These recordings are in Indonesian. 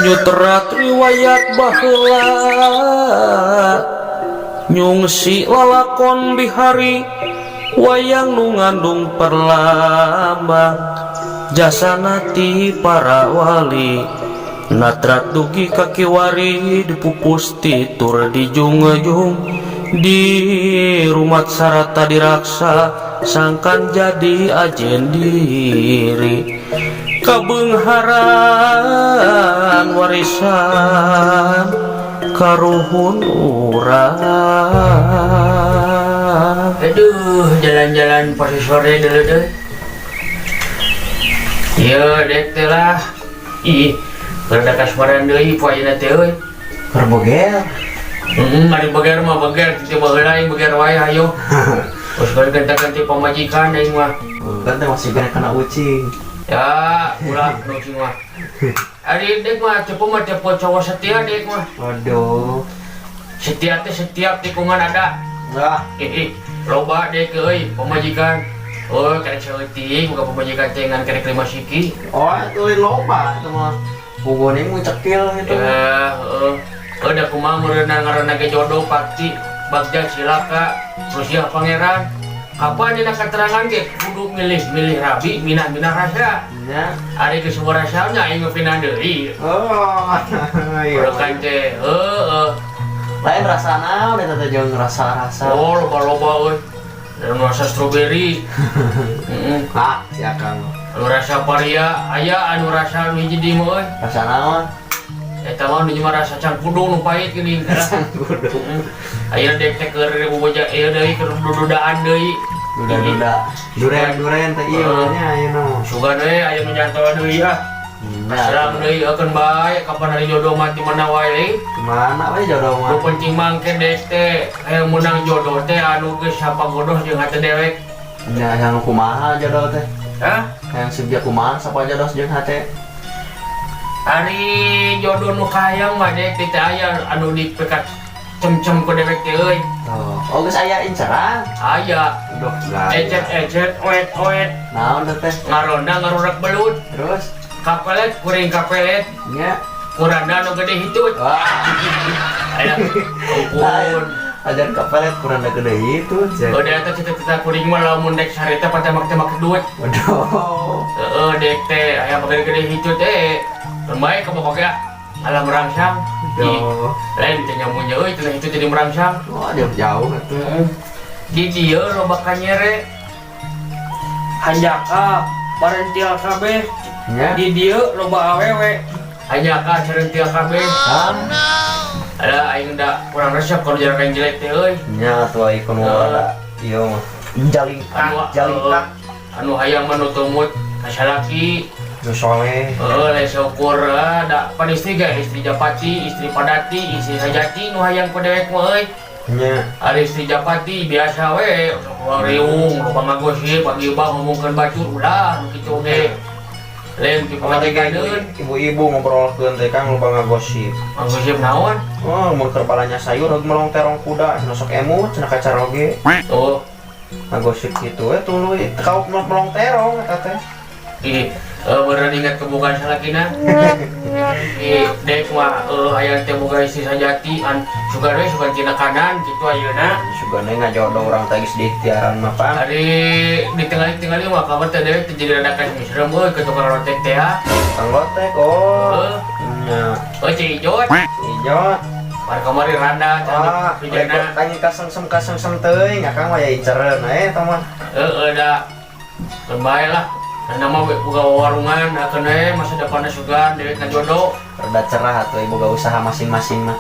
nyuterat riwayat baheula nyungsi lalakon bihari wayang nu ngandung perlambang jasana ti para wali natrat dugi kaki wari dipupus ti tur dijung-jung di rumat sarata diraksa sangkan jadi ajen diri kabeungharan warisan karuhun urang. Aduh, jalan-jalan pagi sore dulu deh. Iya, dek teh lah. Ih, berada kasmaran deui poeina teh euy. Keur bogel. Ari beger mah beger, kitu baheula aing beger wae hayo. Terus kan ganti-ganti pamajikan aing mah. Kan teh masih kena ucing. Ya, ulah nucing mah. Ari dek mah cepu mah tipe cowok setia dek mah. Waduh. Setia teh setiap tikungan ada. Wah, Loba dek euy pamajikan. Oh, karek seueuting buka pamajikan teh ngan karek 5 siki. oh itu loba itu mah. Bogone mu cekil gitu. Ya, udah kumaha meureunna ngaranna ge jodoh pakti bagja cilaka terus ya pangeran. Kapan dina keterangan ge kudu milih rabi minah rasa. Ya. Ari geus sebuah rasanya aing ngepinah deui. Oh. Udah kan teh, Lain rasana udah teh jeung rasa-rasa. Oh, loba-loba euy. Dan rasa stroberi. Ah, si Akang. Anu rasa paria, aya anu rasa anu hiji di mah euy. Rasa naon? Eta mah nu mah rasa cangkudu nu pahit geuning. Cangkudu. Aya dek teh keur boboja ieu deui keur dudaan deui. Duda. Duren teh ieu nya ayeuna. Sugan we aya nu nyantoan deui ah. Serang deui akeun bae kapan hari jodoh mati mana wae. Mana we jodoh Nu mah? penting mangke dek teh hayang menang jodoh teh anu geus sapagodoh jeung hate dewek. Nya yang kumaha jodoh teh? Hah? Yang subjek kumaha sapa jodoh jeung hate? Ari jodoh nu kahayang mah dek teh aya anu dipekat cem-cem ku dewek teh euy. Oh, geus aya inceran. Aya Duh, ecet oet naon teh? ngaronda ngarurak belut Terus kapelet kuring kapelet nya kuranda nu gede hitut. wah, Aya ampun. ajar kapelet kurang da gede itu. Udah eta cita-cita kuring mah lamun dek sarita pada make duit. Waduh. Dek teh aya gede hitut teh. Bae ka pokoknya alam merangsang. Duh. Lain teh nyamunya euy teh hitut jadi merangsang. Wah, jauh atuh. Di dieu loba kanyere. Hanjaka parentil kabeh. Nya. Di dieu loba awewe. Hanjaka parentil kabeh. Ada aing da kurang resep kalau jarak yang jelek teh euy. Nya atuh ikon wala. Ieu mah jalingkak. Anu hayang mah nu tumut kasalaki. Nu soleh. Lain syukur da pan istri ga istri Japati, istri Padati, istri Sajati nu hayang ku dewek mah euy. Nya. Ari istri Japati biasa we riung loba ngagosip pagi-pagi ngomongkeun batur udah nu kitu ge. Lain ti pamajikankeun Ibu-ibu ngobrolkeun teh Kang loba ngagosip. ngagosip naon? Oh, mun keur balanya sayur rog melong terong kuda, nosok emut cenah kacar oge. Tuh, Ngagosip kitu we tuluy kau melong terong eta teh. bener ingat kebukaan salakina. Dek mah hayang teh boga istri Sajati an sugan we sugan tina kanan kitu ayeuna. Sugana ngajodoh urang teh geus diikhtiaran mah Pan. Ari ditinggali mah kabar teh dewe teh jadi rada kasem euy ke tukang rotek teh ah. Kang Lotek oh. Nya. Cik Ijot. Ijo. Mar kamari randa Ah, pijana. tanya kasengsem teuing Akang mah ya incereun eta mah. Da. Bae lah. Nama buka warungan akeun we masa depanna sugan dewe ngajodoh. Rada cerah atuh boga usaha masing-masing mah.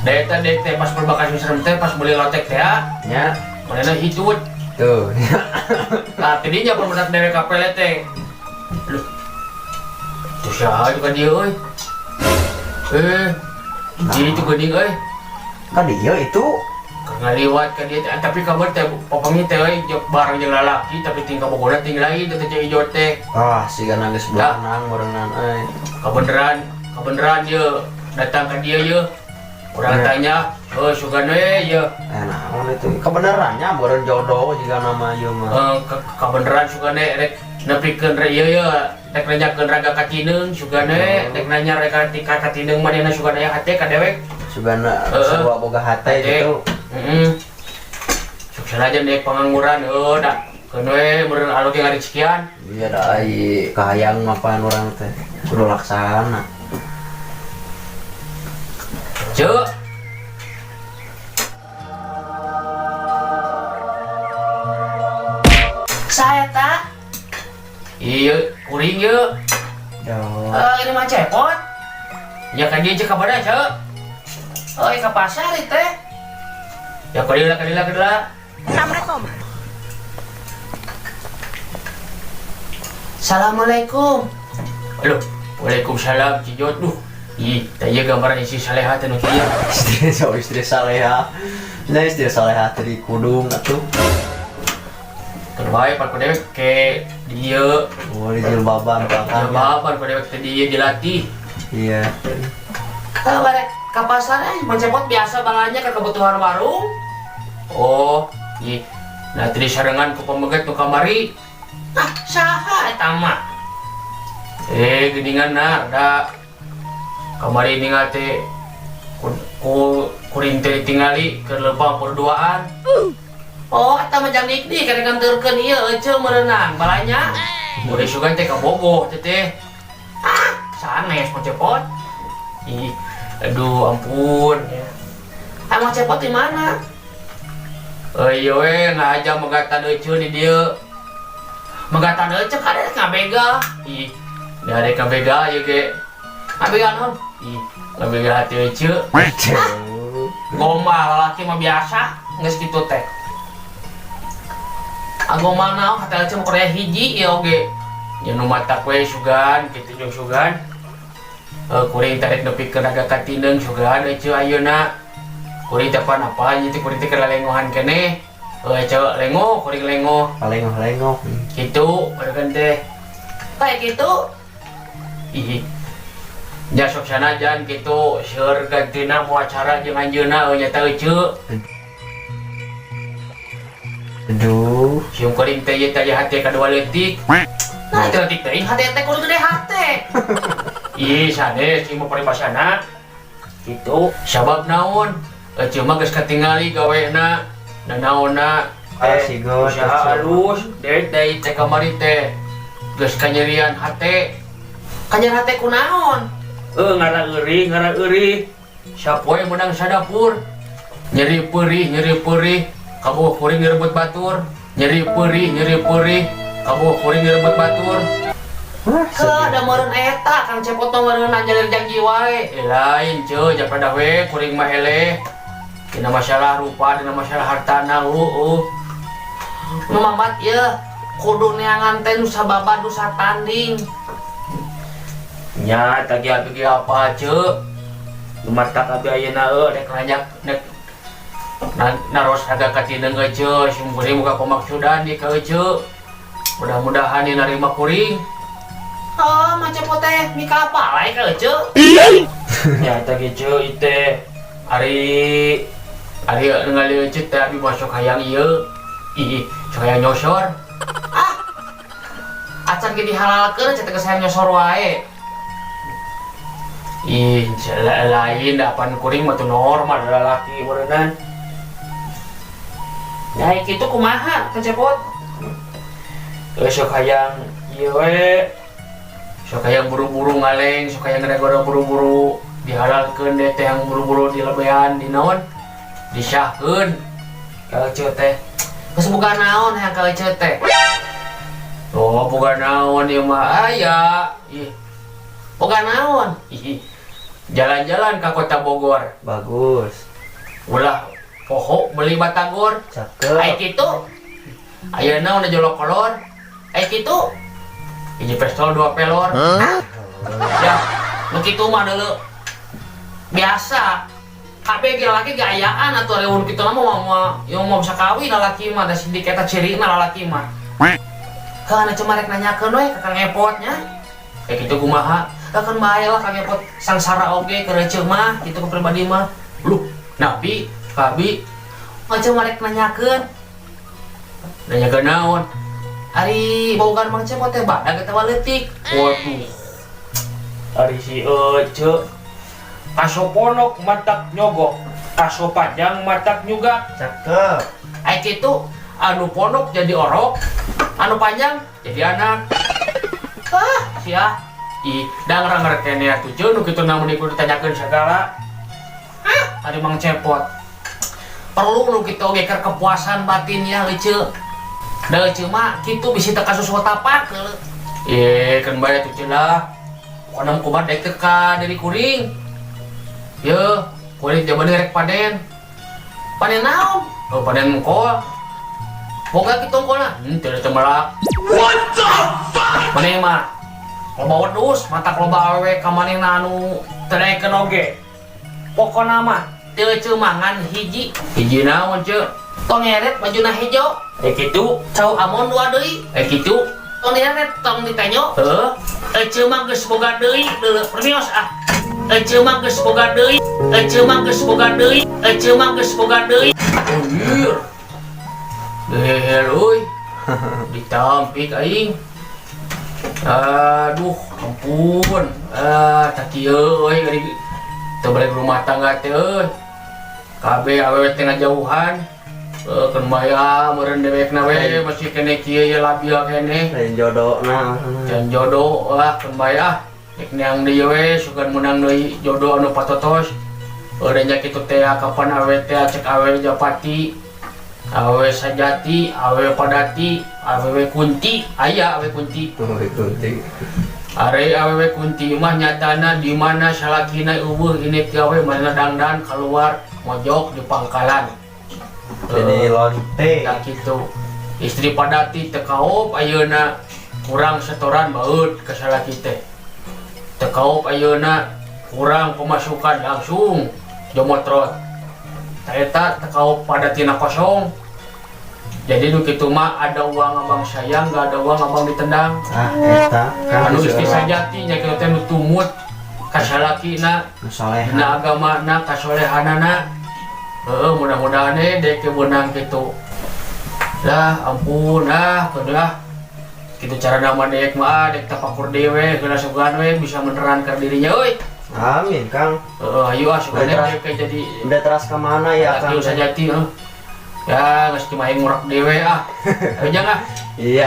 Dek teh pas berbakasi serem teh pas beli lotek teh ah. Nya. Manehna hitut. Tuh. Nah, tadinya pemenang dari KPL teh. Loh. Tuh saha juga dia euy. Jadi itu geuning euy. Ka dieu itu Ngaliwat ka dia tapi kabar teh popami teh euy bareng jeung lalaki tapi tingkah bogona ting lain teh Cik Ijo teh. ah sigana geus berenang berenang euy. Kebeneran dia datang ke dia ya. Orang tanya, oh sugan we ya. Naon itu? Kebenarannya beureun jodoh juga nama ieu mah. Kebeneran sugan rek nepikeun re ieu ya dek nanyakeun raga katineng sugane dek nanya raga tika katineng manehna sugane hate ka dewek Sugana sarua boga hate gitu. Sukses aja dek pengangguran dah keun we meureun anu ge ngarik sekian. Iya da ai kahayang mapan urang teh. Kudu laksana. Ceu Saya tak. iya kuring ye Yo. Ini mah cepot. ya kan dia cek kabar ceu Ke pasar itu. ya kadila Assalamualaikum. aduh waalaikumsalam Cijot duh ih tanya gambaran isi saleha teh nu kieu Istri saleha. Nah istri saleha teh di kudung atuh. terbaik pak dewek ke dia Oh di jilbaban belakangnya. jilbaban pak dewek teh dia dilatih Iya. Barek ke pasar mencepot biasa balanya ke kebutuhan warung. oh ih nah tadi sarengan ku pamegat nu kamari Saha eta mah? geningan da kamari ini ngate kuring teh tinggali ke lebah perduaan Oh, eta mah jang dikdi kada nganterkeun ieu ece merenang balanya. udah sugan teh ka bogoh teh Sanes mencepot. ih aduh ampun Emang cepot di mana? iya we ngaja megatan euceun di dieu Megatan ece kada ngabega. ih dari kabega ieu ge Ngabega naon? ih ngabega hati euceun Gombal lalaki mah biasa, geus kitu teh. Agoma naon kata ece mah Korea hiji ieu oge. ya nu matak we sugan kitu jeung sugan kuring tarik nepikeun aga katindeung sugan euceun ayeuna kuring teh pan apa ieu teh kuring teh keur lengohan keneh euceun lengo kuring lengo Lengok. kitu barukan teh Kayak gitu. ih nya sok sanajan kitu seur gantina moal acara jeung anjeunna nya teh euceun Aduh. siung kuring teh ieu teh hate kadua leutik Nah, itu detik teh hate teh kudu gede hate. ih sanes ieu mah paribasana kitu sabab naon euceun mah geus katingali gawena nanaonna Sigo. usaha halus dek dari teh kamari teh geus kanyerian hate Kanyer hate kunaon? ngara eueuh sapoe menang sadapur nyeri perih kabuh kuring ngerebut batur nyeri perih kabuh kuring ngerebut batur Ke ada meureun eta Kang Cepot mah meureun anjelir janji wae. lain ceu japada we kuring mah eleh dina masalah rupa dina masalah hartana Nu mamat ieu kudu neangan teh nu sababa nu satanding. nya tagi abi apa ceu lumatak abi ayeuna dek ranyak dek naros harga katindeung euceun sim kuring muga pemaksudan di ka euceun mudah-mudahan dia narima kuring Oh, mah Cepot teh mika apa lae ka ece? nya tagi ceu ite ari ningali euceun teh abi masuk hayang ieu ih sok hayang nyosor Acan ge dihalalkeun cenah geus hayang nyosor wae. ih lain dapan kuring mah teu normal lalaki beureunan Ya kitu kumaha Kang Cepot? sok hayang ieu we sok hayang buru-buru ngaleng sok hayang ngada buru-buru dihalalkeun deh teh yang buru-buru dilebehan di naon disahkeun ka euceun teh Geus boga naon hayang ka ece teh? oh boga naon ieu mah aya ih Boga naon? ih jalan-jalan ka kota Bogor Bagus. ulah poho beli batagor Ai Cakep. kitu. ayeuna udah jolok kolor Ai kitu. hiji pistol 2 pelor Ya, nu kitu mah deuleu. Biasa. Kabeh ge lalaki gayaan atuh reun kitu mah mau bisa kawin lalaki mah da sidik eta cirina lalaki mah. Kana cuma rek nanyakeun we ka Kang Epotnya. kayak gitu kumaha Kan bahaya lah Kang Epot sangsara oge ke receu mah kitu ku pribadi mah. lu nabi kabi Cuma rek nanyakeun. nanya ke naon Ari bogan Mang Cepot teh badag eta leutik. Waduh. Ari si Ece aso ponok matak nyogok, aso panjang matak nyugak. Cakep. Ai kitu anu ponok jadi orok, anu panjang jadi anak. Sia. Ih, da ngarang kene atuh jeung nu kitu namun kudu ditanyakeun sagala. Ari Mang Cepot. Perlu nu kitu oge keur kepuasan batinnya Ece. Da Ece mah kitu bisi teu kasus tapak heuleuh. Kan bae atuh cenah. Pokona kumaha daek teu ka diri kuring. Ye, kuring jaman rek paden. Paden naon? Oh, paden engkol. Boga kitu engkolna. Teu teu melak. What the fuck? Maneh mah loba wedus, matak loba awewe ka manehna anu teu daekeun oge. Pokona mah teu ceumangan hiji. Hiji naon, Ce? Tong eret bajuna hejo. Kitu, cau amon dua deui. Kitu. Tong eret tong ditanyo. Heuh. Ece mah geus boga deui, deuleu permios ah. Ece mah geus boga deui. Ece mah geus boga deui. Ece mah geus boga deui. Anjir. Dehel euy. Ditampik aing. Aduh, ampun. Tak kieu euy ari teu balik rumah tangga teh euy. Kabeh awewe teh ngajauhan. Kan maya meureun dewekna we masih kene kieu ye labil kene. Lain jodohna. Dan jodoh lah kan maya. Nek neang deui we sugan menang deui jodoh anu patotos. Urang kitu teh kapan awewe teh cek awewe Japati. Awewe Sajati, awewe Padati, awewe Kunti, aya awewe Kunti. Are awewe Kunti mah nyatana di mana salakina eueuh ini ti awewe mana dangdan keluar mojok di pangkalan. Jadi lonte. Tak gitu. Istri Padati teu kaop ayeuna kurang setoran baeud ka salaki teh. Teu kaop ayeuna kurang pemasukan langsung jomotrot. Eta teu kaop Padatina kosong. Jadi nu kitu mah ada uang abang sayang, gak ada uang abang ditendang. Eta kan Anu istri Sajati nya kitu teh nu tumut ka salakina, soleha. dina agamana, kasolehanana. Mudah-mudahan dek kebenang gitu. Dah ampun kudulah kitu cara nama dek mah dek tapakur dewe geula sugan we bisa menerankan dirinya euy. Amin, Kang. Ayo sugan dek jadi Udah teras ke mana ya, Kang? Kang Sajati ya geus cuma aing ngurak dewe ah. Ayo jangan. Iya.